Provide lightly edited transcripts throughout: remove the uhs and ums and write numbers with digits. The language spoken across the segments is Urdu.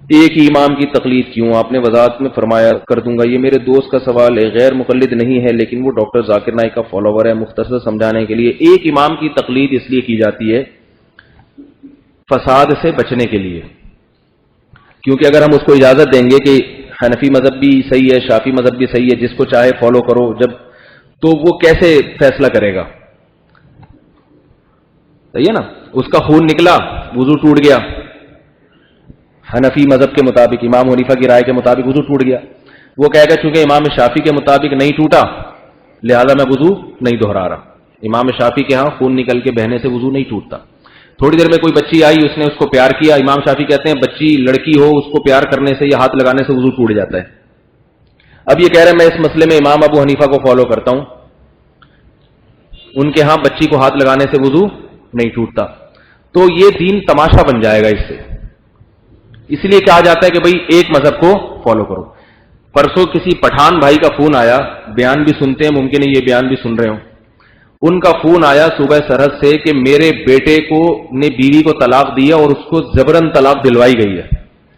ایک ہی امام کی تقلید کیوں؟ آپ نے وضاحت میں فرمایا کر دوں گا. یہ میرے دوست کا سوال ہے، غیر مقلد نہیں ہے لیکن وہ ڈاکٹر ذاکر نائک کا فالوور ہے. مختصر سمجھانے کے لیے، ایک امام کی تقلید اس لیے کی جاتی ہے فساد سے بچنے کے لیے، کیونکہ اگر ہم اس کو اجازت دیں گے کہ حنفی مذہب بھی صحیح ہے، شافعی مذہب بھی صحیح ہے، جس کو چاہے فالو کرو، جب تو وہ کیسے فیصلہ کرے گا؟ صحیح ہے نا؟ اس کا خون نکلا، وضو ٹوٹ گیا، حنفی مذہب کے مطابق، امام حنیفہ کی رائے کے مطابق وضو ٹوٹ گیا. وہ کہے گا چونکہ امام شافعی کے مطابق نہیں ٹوٹا لہذا میں وضو نہیں دہرا رہا. امام شافعی کے ہاں خون نکل کے بہنے سے وضو نہیں ٹوٹتا. تھوڑی دیر میں کوئی بچی آئی، اس نے اس کو پیار کیا، امام شافعی کہتے ہیں بچی لڑکی ہو، اس کو پیار کرنے سے یا ہاتھ لگانے سے وضو ٹوٹ جاتا ہے. اب یہ کہہ رہے ہیں میں اس مسئلے میں امام ابو حنیفہ کو فالو کرتا ہوں، ان کے ہاں بچی کو ہاتھ لگانے سے وضو نہیں ٹوٹتا. تو یہ دین تماشا بن جائے گا اس سے. اس لیے کہا جاتا ہے کہ بھئی ایک مذہب کو فالو کرو. پرسوں کسی پٹھان بھائی کا فون آیا، بیان بھی سنتے ہیں، ممکن ہے یہ بیان بھی سن رہے ہوں. ان کا فون آیا صوبہ سرحد سے کہ میرے بیٹے کو نے بیوی کو طلاق دیا اور اس کو زبرن طلاق دلوائی گئی ہے،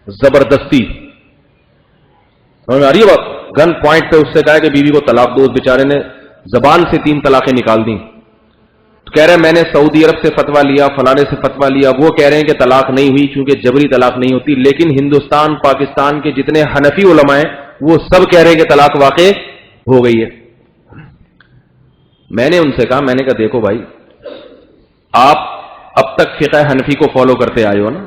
زبردستی. سمجھ میں آ رہی ہے بات؟ گن پوائنٹ پہ اس سے کہا کہ بیوی کو طلاق دو. اس بیچارے نے زبان سے 3 طلاقیں نکال دیں. کہہ رہے ہیں میں نے سعودی عرب سے فتویٰ لیا، فلانے سے فتویٰ لیا، وہ کہہ رہے ہیں کہ طلاق نہیں ہوئی چونکہ جبری طلاق نہیں ہوتی، لیکن ہندوستان پاکستان کے جتنے حنفی علماء ہیں وہ سب کہہ رہے ہیں کہ طلاق واقع ہو گئی ہے. میں نے ان سے کہا، میں نے کہا دیکھو بھائی، آپ اب تک فقہ حنفی کو فالو کرتے آئے ہو نا،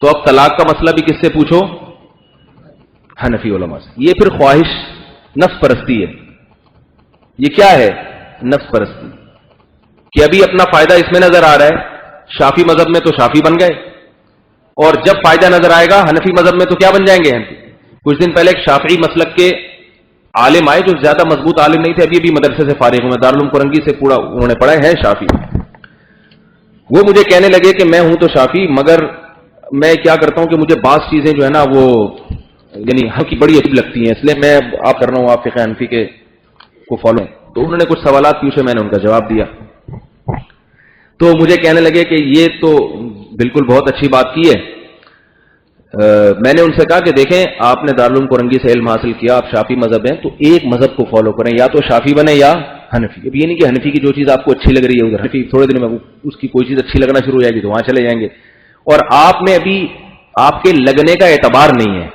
تو اب طلاق کا مسئلہ بھی کس سے پوچھو؟ حنفی علماء سے. یہ پھر خواہش، نفس پرستی ہے. یہ کیا ہے؟ نفس پرستی. کہ ابھی اپنا فائدہ اس میں نظر آ رہا ہے، شافی مذہب میں تو شافی بن گئے، اور جب فائدہ نظر آئے گا حنفی مذہب میں تو کیا بن جائیں گے حنفی. کچھ دن پہلے ایک شافعی مسلک کے عالم آئے جو زیادہ مضبوط عالم نہیں تھے، ابھی بھی مدرسے سے فارغ ہوئے، دارالعلوم کرنگی سے پورا انہوں نے پڑھا ہے شافعی. وہ مجھے کہنے لگے کہ میں ہوں تو شافعی، مگر میں کیا کرتا ہوں کہ مجھے بعض چیزیں جو ہے نا وہ یعنی حق کی بڑی عجیب لگتی ہیں، اس لیے میں آپ کر رہا ہوں آپ فقہ حنفی کے کو فالو. تو انہوں نے کچھ سوالات پوچھے، میں نے ان کا جواب دیا. تو مجھے کہنے لگے کہ یہ تو بالکل بہت اچھی بات کی ہے. میں نے ان سے کہا کہ دیکھیں آپ نے دارالعلوم کرنگی سے علم حاصل کیا، آپ شافعی مذہب ہیں، تو ایک مذہب کو فالو کریں، یا تو شافعی بنے یا حنفی. اب یہ نہیں کہ حنفی کی جو چیز آپ کو اچھی لگ رہی ہے ادھر حنفی، تھوڑے دن میں اس کی کوئی چیز اچھی لگنا شروع ہو جائے گی تو وہاں چلے جائیں گے. اور آپ میں ابھی آپ کے لگنے کا اعتبار نہیں ہے.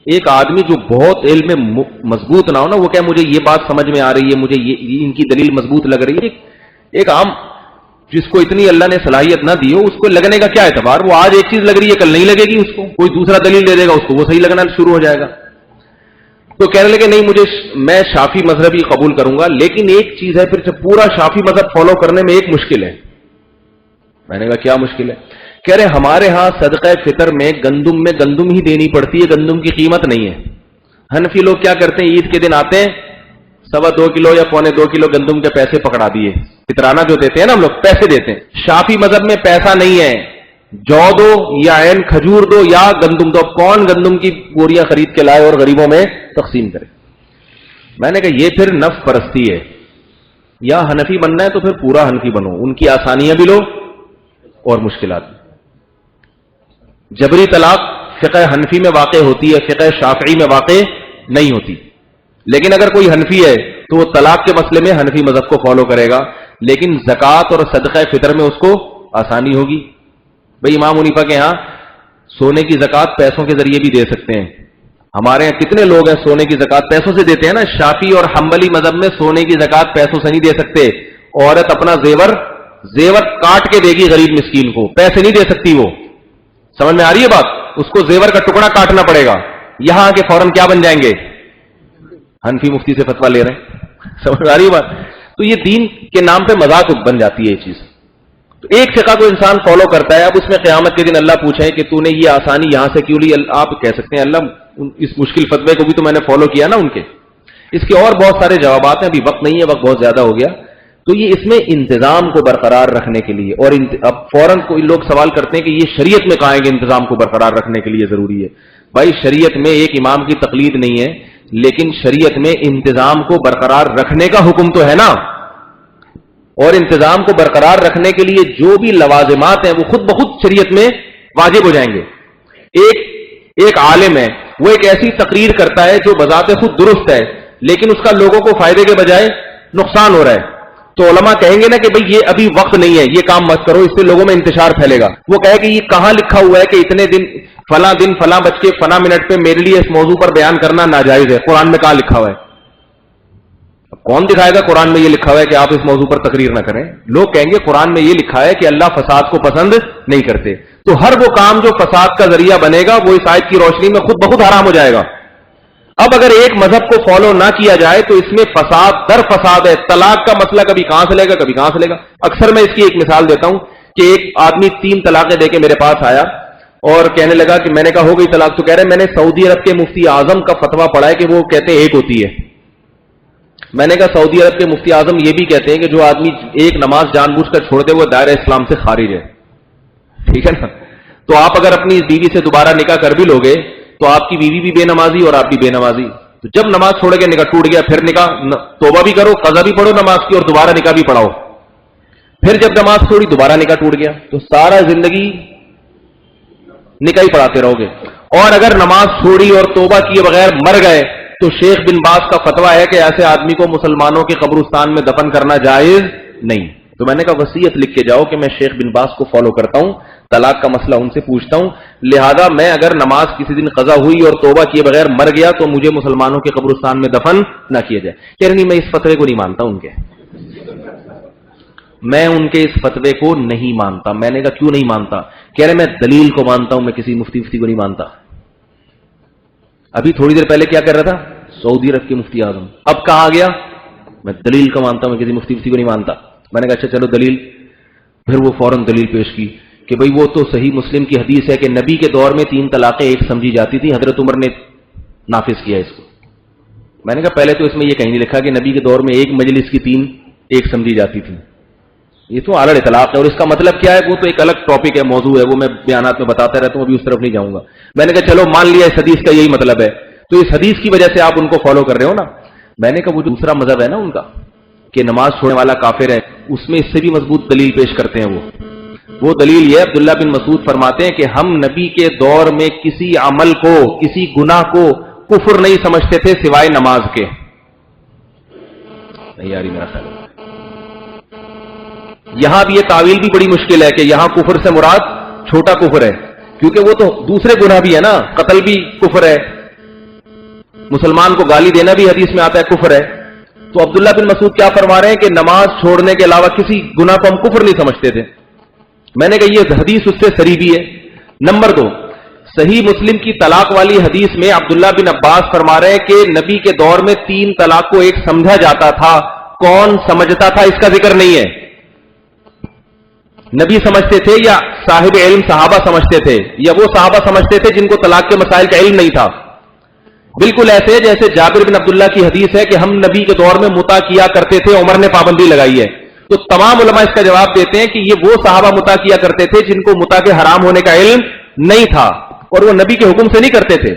ایک آدمی جو بہت علم میں مضبوط نہ ہو نا، وہ کہ مجھے یہ بات سمجھ میں آ رہی ہے، مجھے یہ ان کی دلیل مضبوط لگ رہی ہے. ایک عام جس کو اتنی اللہ نے صلاحیت نہ دی ہو، اس کو لگنے کا کیا اعتبار؟ وہ آج ایک چیز لگ رہی ہے کل نہیں لگے گی، اس کو کوئی دوسرا دلیل دے دے گا، اس کو وہ صحیح لگنا شروع ہو جائے گا. تو کہنے لگے نہیں میں شافعی مذہب ہی قبول کروں گا، لیکن ایک چیز ہے پھر جب پورا شافعی مذہب فالو کرنے میں ایک مشکل ہے. میں نے کہا کیا مشکل ہے؟ کہہ رہے ہمارے ہاں صدقہ فطر میں گندم ہی دینی پڑتی ہے، گندم کی قیمت نہیں ہے. حنفی لوگ کیا کرتے ہیں، عید کے دن آتے ہیں 2.25 کلو یا 2.25 کلو گندم کے پیسے پکڑا دیے، فطرانہ جو دیتے ہیں نا ہم لوگ پیسے دیتے ہیں. شافعی مذہب میں پیسہ نہیں ہے، جو دو یا عین کھجور دو یا گندم دو. کون گندم کی بوریاں خرید کے لائے اور غریبوں میں تقسیم کرے؟ میں نے کہا یہ پھر نفس پرستی ہے. یا حنفی بننا ہے تو پھر پورا حنفی بنو، ان کی آسانیاں بھی لو اور مشکلات بھی. جبری طلاق فقہ حنفی میں واقع ہوتی ہے، فقہ شافعی میں واقع نہیں ہوتی. لیکن اگر کوئی حنفی ہے تو وہ طلاق کے مسئلے میں حنفی مذہب کو فالو کرے گا، لیکن زکوٰۃ اور صدقہ فطر میں اس کو آسانی ہوگی. بھئی امام حنیفہ کے ہاں سونے کی زکوٰۃ پیسوں کے ذریعے بھی دے سکتے ہیں. ہمارے یہاں کتنے لوگ ہیں سونے کی زکوٰۃ پیسوں سے دیتے ہیں نا. شافعی اور حنبلی مذہب میں سونے کی زکوٰۃ پیسوں سے نہیں دے سکتے. عورت اپنا زیور کاٹ کے دے گی غریب مسکین کو، پیسے نہیں دے سکتی. وہ سمجھ میں آ رہی ہے بات؟ اس کو زیور کا ٹکڑا کاٹنا پڑے گا. یہاں کے فوراً کیا بن جائیں گے؟ حنفی مفتی سے فتویٰ لے رہے ہیں. سمجھ میں آ رہی ہے بات؟ تو یہ دین کے نام پہ مذاق بن جاتی ہے یہ چیز. تو ایک فقہ کو انسان فالو کرتا ہے، اب اس میں قیامت کے دن اللہ پوچھے کہ تو نے یہ آسانی یہاں سے کیوں لی؟ آپ کہہ سکتے ہیں اللہ اس مشکل فتوے کو بھی تو میں نے فالو کیا نا ان کے. اس کے اور بہت سارے جوابات ہیں، ابھی وقت نہیں ہے، وقت بہت زیادہ ہو گیا. تو یہ اس میں انتظام کو برقرار رکھنے کے لیے، اور اب فوراً کوئی لوگ سوال کرتے ہیں کہ یہ شریعت میں کہاں ہے کہ انتظام کو برقرار رکھنے کے لیے ضروری ہے. بھائی شریعت میں ایک امام کی تقلید نہیں ہے، لیکن شریعت میں انتظام کو برقرار رکھنے کا حکم تو ہے نا. اور انتظام کو برقرار رکھنے کے لیے جو بھی لوازمات ہیں وہ خود بخود شریعت میں واجب ہو جائیں گے. ایک ایک عالم ہے، وہ ایک ایسی تقریر کرتا ہے جو بذات خود درست ہے، لیکن اس کا لوگوں کو فائدے کے بجائے نقصان ہو رہا ہے، تو علماء کہیں گے نا کہ بھئی یہ ابھی وقت نہیں ہے، یہ کام مت کرو، اس سے لوگوں میں انتشار پھیلے گا. وہ کہے کہ یہ کہاں لکھا ہوا ہے کہ اتنے دن فلاں بج کے فلاں منٹ پہ میرے لیے اس موضوع پر بیان کرنا ناجائز ہے؟ قرآن میں کہاں لکھا ہوا ہے؟ کون دکھائے گا قرآن میں یہ لکھا ہوا ہے کہ آپ اس موضوع پر تقریر نہ کریں؟ لوگ کہیں گے قرآن میں یہ لکھا ہے کہ اللہ فساد کو پسند نہیں کرتے. تو ہر وہ کام جو فساد کا ذریعہ بنے گا وہ اس آیت کی روشنی میں خود بخود حرام ہو جائے گا. اب اگر ایک مذہب کو فالو نہ کیا جائے تو اس میں فساد در فساد ہے. طلاق کا مسئلہ کبھی کہاں سے لے گا، کبھی کہاں سے لے گا. اکثر میں اس کی ایک مثال دیتا ہوں کہ ایک آدمی 3 طلاقیں دے کے میرے پاس آیا اور کہنے لگا کہ میں نے کہا ہو گئی طلاق، تو کہہ رہے میں نے سعودی عرب کے مفتی اعظم کا فتویٰ پڑھا ہے کہ وہ کہتے ہیں ایک ہوتی ہے. میں نے کہا سعودی عرب کے مفتی اعظم یہ بھی کہتے ہیں کہ جو آدمی ایک نماز جان بوجھ کر چھوڑ دے وہ دائرہ اسلام سے خارج ہے. ٹھیک ہے نا؟ تو آپ اگر اپنی بیوی سے دوبارہ نکاح کر بھی لوگے تو آپ کی بیوی بھی بے نمازی اور آپ بھی بے نمازی. تو جب نماز چھوڑ کے نکاح ٹوٹ گیا پھر نکاح توبہ بھی کرو، قضا بھی پڑھو نماز کی اور دوبارہ نکاح بھی پڑھاؤ. پھر جب نماز چھوڑی دوبارہ نکاح ٹوٹ گیا تو سارا زندگی نکاح ہی پڑھاتے رہو گے. اور اگر نماز چھوڑی اور توبہ کیے بغیر مر گئے تو شیخ بن باز کا فتویٰ ہے کہ ایسے آدمی کو مسلمانوں کے قبرستان میں دفن کرنا جائز نہیں. تو میں نے کہا وصیت لکھ کے جاؤ کہ میں شیخ بن باز کو فالو کرتا ہوں، طلاق کا مسئلہ ان سے پوچھتا ہوں، لہذا میں اگر نماز کسی دن قضا ہوئی اور توبہ کیے بغیر مر گیا تو مجھے مسلمانوں کے قبرستان میں دفن نہ کیا جائے. کہہ رہے نہیں میں اس فتوے کو نہیں مانتا ان کے، میں ان کے اس فتوے کو نہیں مانتا. میں نے کہا کیوں نہیں مانتا؟ کہہ رہے میں دلیل کو مانتا ہوں، میں کسی مفتی کو نہیں مانتا. ابھی تھوڑی دیر پہلے کیا کر رہا تھا؟ سعودی عرب کے مفتی اعظم. اب کہاں گیا؟ میں دلیل کا مانتا ہوں، میں کسی مفتی کو نہیں مانتا. میں نے کہا اچھا چلو دلیل. پھر وہ فوراً دلیل پیش کی کہ بھئی وہ تو صحیح مسلم کی حدیث ہے کہ نبی کے دور میں 3 طلاقیں ایک سمجھی جاتی تھی، حضرت عمر نے نافذ کیا اس کو. میں نے کہا پہلے تو اس میں یہ کہیں نہیں لکھا کہ نبی کے دور میں ایک مجلس کی 3 ایک سمجھی جاتی تھی. یہ تو اعلیٰ اطلاق ہے اور اس کا مطلب کیا ہے وہ تو ایک الگ ٹاپک ہے، موضوع ہے، وہ میں بیانات میں بتاتا رہتا ہوں، ابھی اس طرف نہیں جاؤں گا. میں نے کہا چلو مان لیا اس حدیث کا یہی مطلب ہے، تو اس حدیث کی وجہ سے آپ ان کو فالو کر رہے ہو نا. میں نے کہا وہ دوسرا مذہب ہے نا ان کا کہ نماز چھوڑنے والا کافر ہے، اس میں اس سے بھی مضبوط دلیل پیش کرتے ہیں. وہ دلیل یہ عبداللہ بن مسعود فرماتے ہیں کہ ہم نبی کے دور میں کسی عمل کو، کسی گناہ کو کفر نہیں سمجھتے تھے سوائے نماز کے. نہیں یاری میرا خیال ہے یہاں بھی یہ تعویل بھی بڑی مشکل ہے کہ یہاں کفر سے مراد چھوٹا کفر ہے، کیونکہ وہ تو دوسرے گناہ بھی ہے نا، قتل بھی کفر ہے، مسلمان کو گالی دینا بھی حدیث میں آتا ہے کفر ہے. تو عبداللہ بن مسعود کیا فرما رہے ہیں کہ نماز چھوڑنے کے علاوہ کسی گناہ کو ہم کفر نہیں سمجھتے تھے. میں نے کہا یہ حدیث اس سے صریح بھی ہے. نمبر 2، صحیح مسلم کی طلاق والی حدیث میں عبداللہ بن عباس فرما رہے ہیں کہ نبی کے دور میں 3 طلاق کو ایک سمجھا جاتا تھا. کون سمجھتا تھا اس کا ذکر نہیں ہے. نبی سمجھتے تھے یا صاحب علم صحابہ سمجھتے تھے یا وہ صحابہ سمجھتے تھے جن کو طلاق کے مسائل کا علم نہیں تھا. بالکل ایسے جیسے جابر بن عبداللہ کی حدیث ہے کہ ہم نبی کے دور میں متا کیا کرتے تھے، عمر نے پابندی لگائی ہے. تو تمام علماء اس کا جواب دیتے ہیں کہ یہ وہ صحابہ متا کیا کرتے تھے جن کو متا کے حرام ہونے کا علم نہیں تھا اور وہ نبی کے حکم سے نہیں کرتے تھے.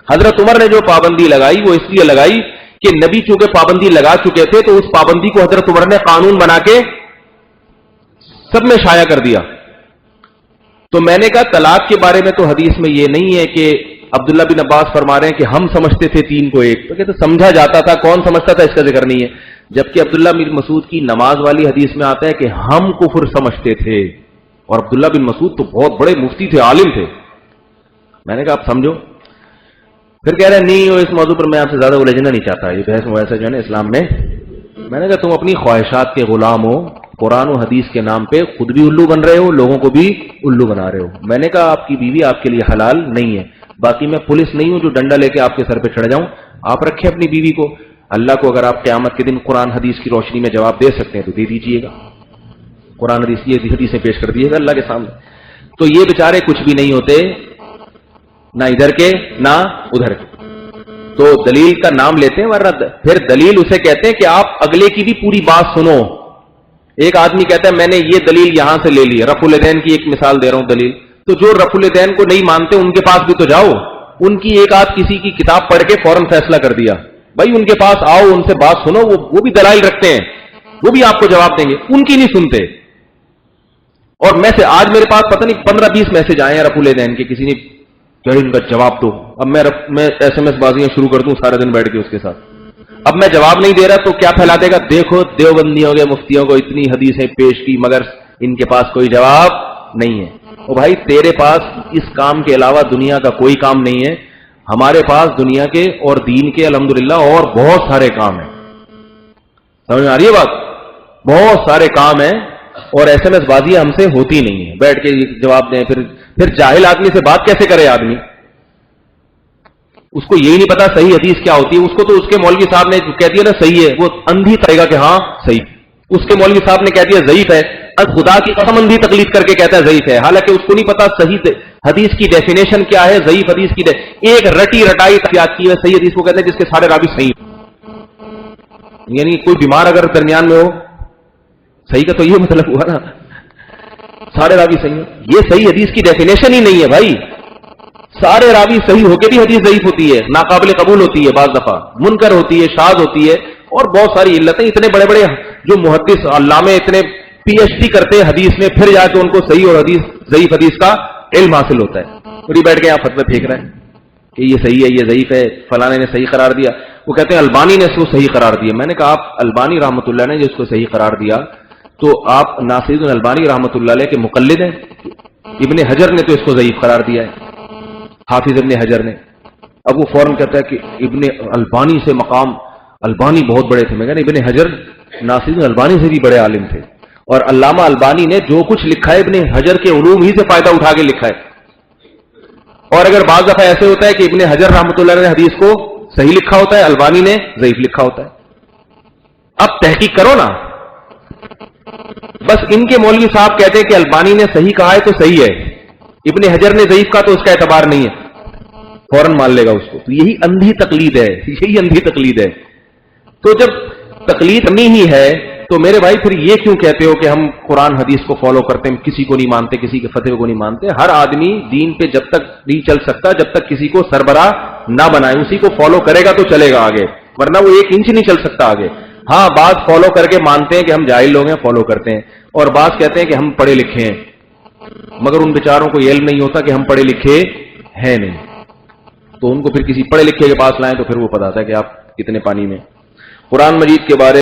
حضرت عمر نے جو پابندی لگائی وہ اس لیے لگائی کہ نبی چونکہ پابندی لگا چکے تھے تو اس پابندی کو حضرت عمر نے قانون بنا کے سب میں شائع کر دیا. تو میں نے کہا طلاق کے بارے میں تو حدیث میں یہ نہیں ہے کہ عبداللہ بن عباس فرما رہے ہیں کہ ہم سمجھتے تھے 3 کو ایک، تو کہتے سمجھا جاتا تھا، کون سمجھتا تھا اس کا ذکر نہیں ہے. جبکہ عبداللہ بن مسعود کی نماز والی حدیث میں آتا ہے کہ ہم کفر سمجھتے تھے، اور عبداللہ بن مسعود تو بہت بڑے مفتی تھے، عالم تھے. میں نے کہا آپ سمجھو. پھر کہہ رہے ہیں نہیں اس موضوع پر میں آپ سے زیادہ الجھنا نہیں چاہتا، یہ بحث ویسا جو ہے نا اسلام میں. میں نے کہا تم اپنی خواہشات کے غلام ہو، قرآن و حدیث کے نام پہ خود بھی الو بن رہے ہو، لوگوں کو بھی الو بنا رہے ہو. میں نے کہا آپ کی بیوی آپ کے لیے حلال نہیں ہے. باقی میں پولیس نہیں ہوں جو ڈنڈا لے کے آپ کے سر پہ چڑھ جاؤں. آپ رکھیں اپنی بیوی کو. اللہ کو اگر آپ قیامت کے دن قرآن حدیث کی روشنی میں جواب دے سکتے ہیں تو دے دیجئے گا. قرآن حدیث یہ حدیثیں پیش کر دیجیے گا اللہ کے سامنے. تو یہ بیچارے کچھ بھی نہیں ہوتے، نہ ادھر کے نہ ادھر کے. تو دلیل کا نام لیتے ہیں ورنہ پھر دلیل اسے کہتے ہیں کہ آپ اگلے کی بھی پوری بات سنو. ایک آدمی کہتا ہے میں نے یہ دلیل یہاں سے لے لی، رفع الیدین کی ایک مثال دے رہا ہوں دلیل. تو جو رفع الیدین کو نہیں مانتے ان کے پاس بھی تو جاؤ. ان کی ایک آدھ کسی کی کتاب پڑھ کے فوراً فیصلہ کر دیا. بھائی ان کے پاس آؤ، ان سے بات سنو، وہ بھی دلائل رکھتے ہیں، وہ بھی آپ کو جواب دیں گے. ان کی نہیں سنتے. اور میں سے آج میرے پاس پتہ نہیں 15-20 میسج آئے ہیں رفع الیدین کے. کسی نے کہ ان کا جواب دو. اب میں SMS بازیاں شروع کر دوں سارے دن بیٹھ کے اس کے ساتھ. اب میں جواب نہیں دے رہا تو کیا پھیلا دے گا؟ دیکھو دیوبندیوں کے مفتیوں کو اتنی حدیثیں پیش کی مگر ان کے پاس کوئی جواب نہیں ہے. او بھائی تیرے پاس اس کام کے علاوہ دنیا کا کوئی کام نہیں ہے. ہمارے پاس دنیا کے اور دین کے الحمدللہ اور بہت سارے کام ہیں. سمجھ میں آ رہی ہے بات؟ بہت سارے کام ہیں اور SMS بازیاں ہم سے ہوتی نہیں ہیں. بیٹھ کے جواب دیں. پھر جاہل آدمی سے بات کیسے کرے آدمی؟ اس کو یہی نہیں پتا صحیح حدیث کیا ہوتی ہے. اس کو تو اس کے مولوی صاحب نے کہہ دیا نا صحیح ہے, وہ اندھی کہے گا کہ ہاں صحیح. اس کے مولوی صاحب نے کہہ دیا ضعیف ہے, خدا کی قسم اندھی تقلید کر کے کہتا ہے ضعیف ہے, حالانکہ اس کو نہیں پتا صحیح حدیث کی ڈیفینیشن کیا ہے. ضعیف حدیث کی ایک رٹی رٹائی یاد کی ہے. صحیح حدیث کو کہتے ہیں جس کے سارے راوی صحیح, یعنی کوئی بیمار اگر درمیان میں ہو, صحیح کا تو یہ مطلب ہوا نا سارے راوی صحیح. یہ صحیح حدیث کی ڈیفینیشن ہی نہیں ہے بھائی. سارے راوی صحیح ہو کے بھی حدیث ضعیف ہوتی ہے, ناقابل قبول ہوتی ہے, بعض دفعہ منکر ہوتی ہے, شاذ ہوتی ہے, اور بہت ساری علتیں. اتنے بڑے بڑے جو محدث علامے اتنے PhD کرتے ہیں حدیث میں, پھر جا کے ان کو صحیح اور ضعیف حدیث کا علم حاصل ہوتا ہے. پوری بیٹھ کے یہاں فتوے پھینک رہے ہیں کہ یہ صحیح ہے, یہ ضعیف ہے, فلانے نے صحیح قرار دیا. وہ کہتے ہیں البانی نے اس کو صحیح قرار دیا. میں نے کہا آپ البانی رحمۃ اللہ نے جس کو صحیح قرار دیا تو آپ ناصر البانی رحمۃ اللہ علیہ کے مقلد ہیں. ابن حجر نے تو اس کو ضعیف قرار دیا ہے, حافظ ابن حجر نے. اب وہ فوراً کہتا ہے کہ ابن البانی سے مقام, البانی بہت بڑے تھے. میں کہا ابن حجر ناصر البانی سے بھی بڑے عالم تھے, اور علامہ البانی نے جو کچھ لکھا ہے ابن حجر کے علوم ہی سے فائدہ اٹھا کے لکھا ہے. اور اگر بعض دفعہ ایسے ہوتا ہے کہ ابن حجر رحمۃ اللہ نے حدیث کو صحیح لکھا ہوتا ہے, البانی نے ضعیف لکھا ہوتا ہے. اب تحقیق کرو نا. بس ان کے مولوی صاحب کہتے ہیں کہ البانی نے صحیح کہا ہے تو صحیح ہے, ابن حجر نے ضعیف کہا تو اس کا اعتبار نہیں ہے, فوراً مان لے گا اس کو. تو یہی اندھی تقلید ہے, یہی اندھی تقلید ہے. تو جب تقلید نہیں ہی ہے تو میرے بھائی پھر یہ کیوں کہتے ہو کہ ہم قرآن حدیث کو فالو کرتے ہیں, کسی کو نہیں مانتے, کسی کے فتوے کو نہیں مانتے؟ ہر آدمی دین پہ جب تک نہیں چل سکتا جب تک کسی کو سربراہ نہ بنائے. اسی کو فالو کرے گا تو چلے گا آگے, ورنہ وہ 1 انچ نہیں چل سکتا آگے. ہاں بعض فالو کر کے مانتے ہیں کہ ہم جاہل لوگ ہیں, فالو کرتے ہیں, اور بعض کہتے ہیں کہ ہم پڑھے لکھے ہیں, مگر ان بیچاروں کو یہ علم نہیں ہوتا کہ ہم پڑھے لکھے ہیں نہیں. تو ان کو پھر کسی پڑھے لکھے کے پاس لائیں تو پھر وہ پتہ آتا ہے کہ آپ کتنے پانی میں. قرآن مجید کے بارے